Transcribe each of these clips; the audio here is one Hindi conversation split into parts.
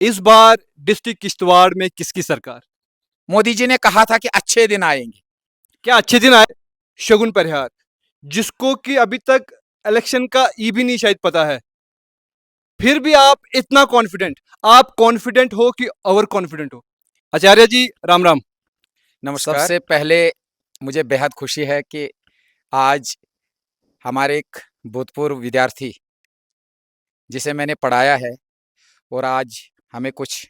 इस बार डिस्ट्रिक्ट किश्तवाड़ में किसकी सरकार? मोदी जी ने कहा था कि अच्छे दिन आएंगे। क्या अच्छे दिन आए? शगुन परिहार, जिसको कि अभी तक इलेक्शन का ई भी नहीं शायद पता है, फिर भी आप इतना कॉन्फिडेंट, आप कॉन्फिडेंट हो कि ओवर कॉन्फिडेंट हो? आचार्य जी, राम राम। नमस्कार। सबसे पहले मुझे बेहद खुशी है कि आज हमारे एक भूतपूर्व विद्यार्थी जिसे मैंने पढ़ाया है और आज हमें कुछ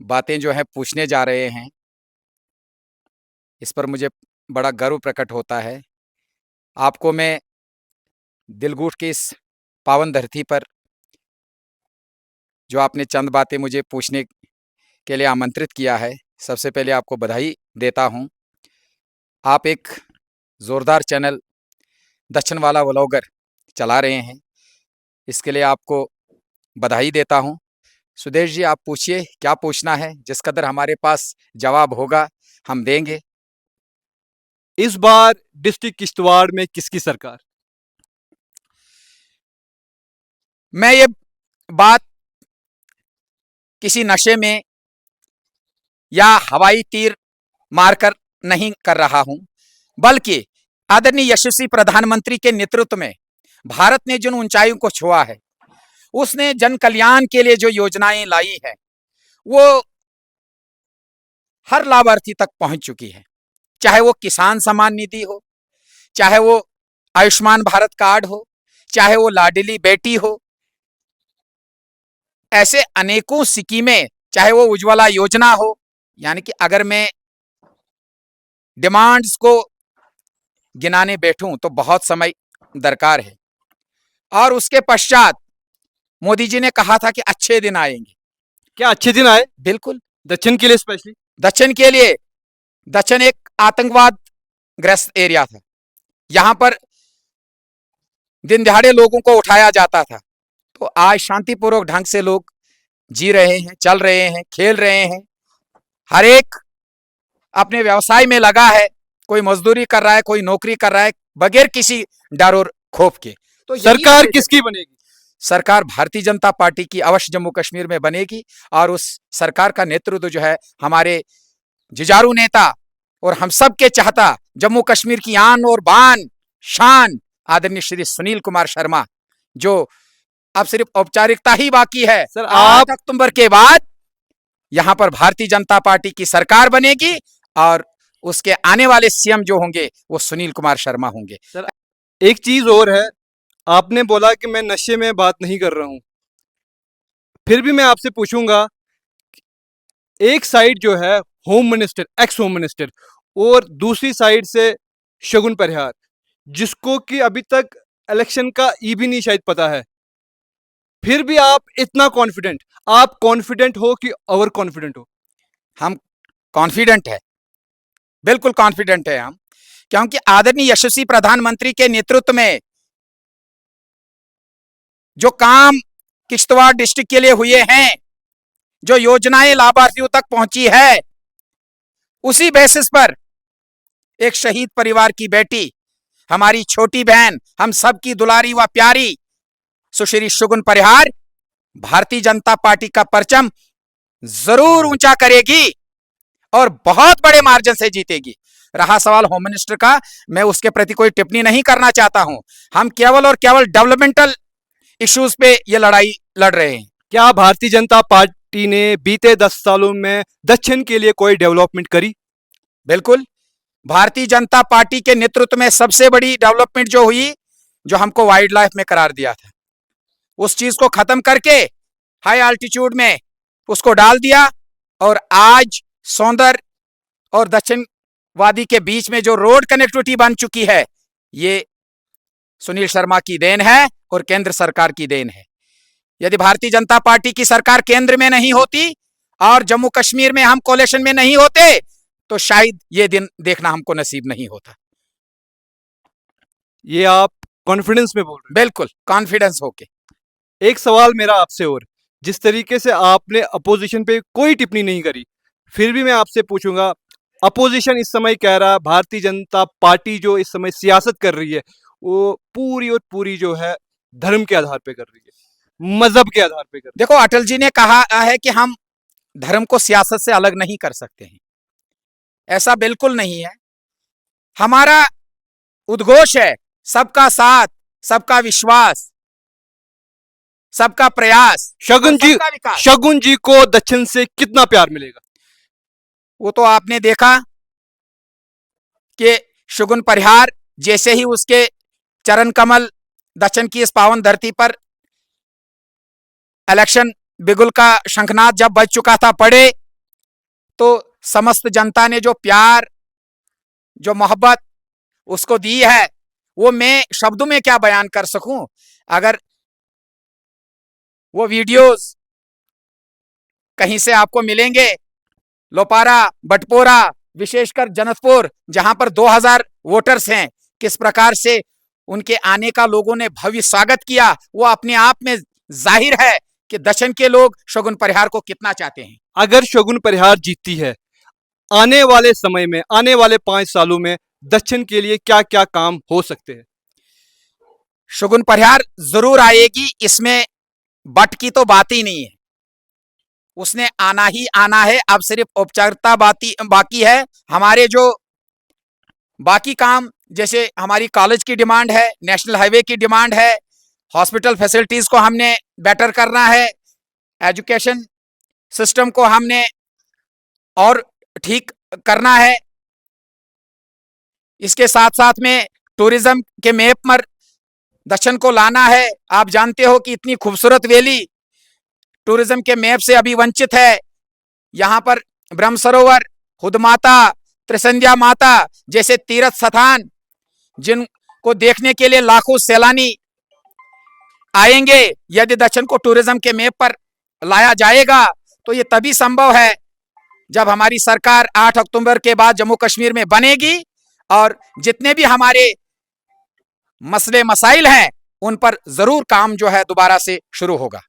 बातें जो है पूछने जा रहे हैं, इस पर मुझे बड़ा गर्व प्रकट होता है। आपको मैं दिलगुट की इस पावन धरती पर जो आपने चंद बातें मुझे पूछने के लिए आमंत्रित किया है, सबसे पहले आपको बधाई देता हूं। आप एक ज़ोरदार चैनल दक्षिण वाला व्लॉगर चला रहे हैं, इसके लिए आपको बधाई देता हूं। सुदेश जी, आप पूछिए, क्या पूछना है? जिस कदर हमारे पास जवाब होगा हम देंगे। इस बार डिस्ट्रिक्ट किश्तवाड़ में किसकी सरकार? मैं ये बात किसी नशे में या हवाई तीर मारकर नहीं कर रहा हूं, बल्कि आदरणीय यशस्वी प्रधानमंत्री के नेतृत्व में भारत ने जिन ऊंचाइयों को छुआ है, उसने जन कल्याण के लिए जो योजनाएं लाई है, वो हर लाभार्थी तक पहुंच चुकी है। चाहे वो किसान सम्मान निधि हो, चाहे वो आयुष्मान भारत कार्ड हो, चाहे वो लाडली बेटी हो, ऐसे अनेकों स्कीमें, चाहे वो उज्ज्वला योजना हो। यानी कि अगर मैं डिमांड्स को गिनाने बैठूं तो बहुत समय दरकार है। और उसके पश्चात मोदी जी ने कहा था कि अच्छे दिन आएंगे। क्या अच्छे दिन आए? बिल्कुल। दक्षिण के लिए स्पेशली? दक्षिण के लिए। दक्षिण एक आतंकवाद ग्रस्त एरिया था, यहां पर दिन दिहाड़े लोगों को उठाया जाता था। तो आज शांतिपूर्वक ढंग से लोग जी रहे हैं, चल रहे हैं, खेल रहे हैं, हर एक अपने व्यवसाय में लगा है। कोई मजदूरी कर रहा है, कोई नौकरी कर रहा है, बगैर किसी डर और खौफ के। तो सरकार किसकी बनेगी? सरकार भारतीय जनता पार्टी की अवश्य जम्मू कश्मीर में बनेगी। और उस सरकार का नेतृत्व जो है हमारे जुझारू नेता और हम सब के चाहता जम्मू कश्मीर की आन और बान शान आदरणीय श्री सुनील कुमार शर्मा, जो अब सिर्फ औपचारिकता ही बाकी है। सर, 8 अक्टूबर के बाद यहां पर भारतीय जनता पार्टी की सरकार बनेगी और उसके आने वाले सीएम जो होंगे वो सुनील कुमार शर्मा होंगे। सर, एक चीज और है, आपने बोला कि मैं नशे में बात नहीं कर रहा हूं, फिर भी मैं आपसे पूछूंगा, एक साइड जो है home minister, x home minister, और दूसरी साइड से शगुन परिहार, जिसको कि अभी तक इलेक्शन का ई भी नहीं शायद पता है, फिर भी आप इतना कॉन्फिडेंट, आप कॉन्फिडेंट हो कि ओवर कॉन्फिडेंट हो? हम कॉन्फिडेंट है, बिल्कुल कॉन्फिडेंट है हम, क्योंकि आदरणीय यशस्वी प्रधानमंत्री के नेतृत्व में जो काम किश्तवाड़ डिस्ट्रिक्ट के लिए हुए हैं, जो योजनाएं लाभार्थियों तक पहुंची है, उसी बेसिस पर एक शहीद परिवार की बेटी, हमारी छोटी बहन, हम सब की दुलारी व प्यारी सुश्री शगुन परिहार भारतीय जनता पार्टी का परचम जरूर ऊंचा करेगी और बहुत बड़े मार्जिन से जीतेगी। रहा सवाल होम मिनिस्टर का, मैं उसके प्रति कोई टिप्पणी नहीं करना चाहता हूं। हम केवल और केवल डेवलपमेंटल इश्यूज पे ये लड़ाई लड़ रहे हैं। क्या भारतीय जनता पार्टी ने बीते 10 सालों में दक्षिण के लिए कोई डेवलपमेंट करी? बिल्कुल। भारतीय जनता पार्टी के नेतृत्व में सबसे बड़ी डेवलपमेंट जो हुई, जो हमको वाइल्ड लाइफ में करार दिया था, उस चीज को खत्म करके हाई अल्टीट्यूड में उसको डाल दिया। और आज सौंदर और दक्षिण वादी के बीच में जो रोड कनेक्टिविटी बन चुकी है, ये सुनील शर्मा की देन है और केंद्र सरकार की देन है। यदि भारतीय जनता पार्टी की सरकार केंद्र में नहीं होती और जम्मू कश्मीर में हम कोलेशन में नहीं होते, तो शायद ये दिन देखना हमको नसीब नहीं होता। ये आप कॉन्फिडेंस में बोल रहे हैं? बिल्कुल कॉन्फिडेंस होके। एक सवाल मेरा आपसे और, जिस तरीके से आपने अपोजिशन पे कोई टिप्पणी नहीं करी, फिर भी मैं आपसे पूछूंगा, अपोजिशन इस समय कह रहा है भारतीय जनता पार्टी जो इस समय सियासत कर रही है वो पूरी और पूरी जो है धर्म के आधार पे कर रही है, मजहब के आधार पे करते देखो, अटल जी ने कहा है कि हम धर्म को सियासत से अलग नहीं कर सकते हैं। ऐसा बिल्कुल नहीं है। हमारा उद्घोष है सबका साथ, सबका विश्वास, सबका प्रयास हैं। और सबका विकास। शगुन जी को दक्षिण से कितना प्यार मिलेगा? वो तो आपने देखा कि शगुन परिहार जैसे ही उसके चरण कमल दक्षिण की इस पावन धरती पर इलेक्शन बिगुल का शंखनाद जब बज चुका था पड़े, तो समस्त जनता ने जो प्यार, जो मोहब्बत उसको दी है, वो मैं शब्दों में क्या बयान कर सकूं। अगर वो वीडियोस कहीं से आपको मिलेंगे, लोपारा, बटपोरा, विशेषकर जनकपुर जहां पर 2000 वोटर्स हैं, किस प्रकार से उनके आने का लोगों ने भव्य स्वागत किया, वो अपने आप में जाहिर है कि दक्षिण के लोग शगुन परिहार को कितना चाहते हैं। अगर शगुन परिहार जीतती है, आने वाले समय में, आने वाले 5 सालों में दक्षिण के लिए क्या क्या काम हो सकते हैं? शगुन परिहार जरूर आएगी, इसमें बट की तो बात ही नहीं है। उसने आना ही आना है। अब सिर्फ औपचारिकता बाकी है। हमारे जो बाकी काम, जैसे हमारी कॉलेज की डिमांड है, नेशनल हाईवे की डिमांड है, हॉस्पिटल फैसिलिटीज को हमने बेटर करना है, एजुकेशन सिस्टम को हमने और ठीक करना है। इसके साथ साथ में टूरिज्म के मैप पर दक्षिण को लाना है। आप जानते हो कि इतनी खूबसूरत वैली टूरिज्म के मैप से अभी वंचित है। यहाँ पर ब्रह्म सरोवर, खुद माता, त्रिसंध्या माता जैसे तीर्थ स्थान जिनको देखने के लिए लाखों सैलानी आएंगे, यदि दक्षिण को टूरिज्म के मैप पर लाया जाएगा तो ये तभी संभव है जब हमारी सरकार 8 अक्टूबर के बाद जम्मू कश्मीर में बनेगी और जितने भी हमारे मसले मसाइल हैं उन पर जरूर काम जो है दोबारा से शुरू होगा।